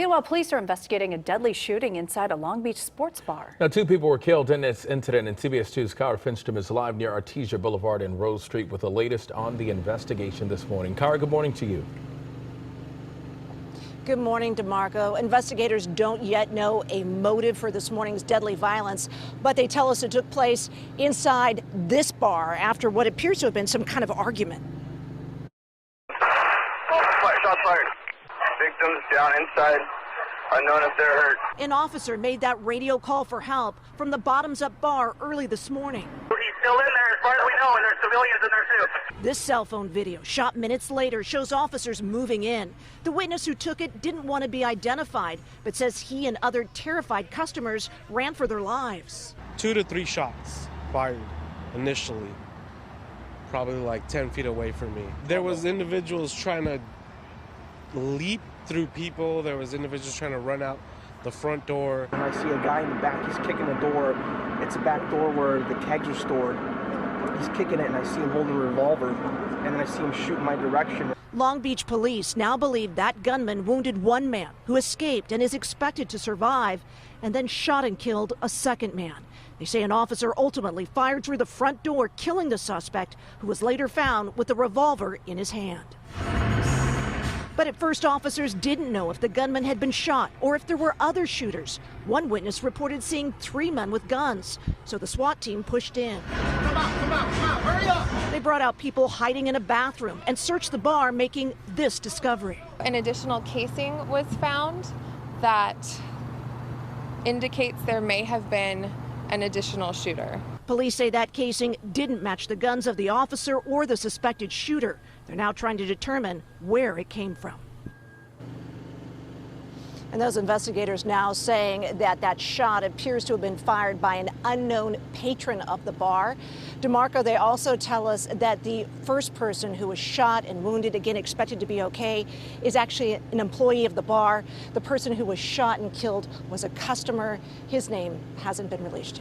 Meanwhile, police are investigating a deadly shooting inside a Long Beach sports bar. Now, 2 people were killed in this incident, and CBS 2's Kara Finnstrom is live near Artesia Boulevard and Rose Street with the latest on the investigation this morning. Kara, good morning to you. Good morning, DeMarco. Investigators don't yet know a motive for this morning's deadly violence, but they tell us it took place inside this bar after what appears to have been some kind of argument. Shots fired. Victims down inside. Unknown if they're hurt. An officer made that radio call for help from the Bottoms Up bar early this morning. He's still in there as far as we know, and there's civilians in there too. This cell phone video, shot minutes later, shows officers moving in. The witness who took it didn't want to be identified, but says he and other terrified customers ran for their lives. 2 to 3 shots fired initially, probably like 10 feet away from me. There was individuals trying to leap through people. There was individuals trying to run out the front door. I see a guy in the back, he's kicking the door. It's a back door where the kegs are stored. He's kicking it and I see him holding a revolver, and then I see him shoot in my direction. Long Beach police now believe that gunman wounded one man who escaped and is expected to survive, and then shot and killed a second man. They say an officer ultimately fired through the front door, killing the suspect, who was later found with a revolver in his hand. But at first, officers didn't know if the gunman had been shot or if there were other shooters. One witness reported seeing 3 men with guns, so the SWAT team pushed in. Come out, hurry up! They brought out people hiding in a bathroom and searched the bar, making this discovery. An additional casing was found that indicates there may have been an additional shooter. Police say that casing didn't match the guns of the officer or the suspected shooter. They're now trying to determine where it came from. And those investigators now saying that that shot appears to have been fired by an unknown patron of the bar. DeMarco, they also tell us that the first person who was shot and wounded, again expected to be okay, is actually an employee of the bar. The person who was shot and killed was a customer. His name hasn't been released yet.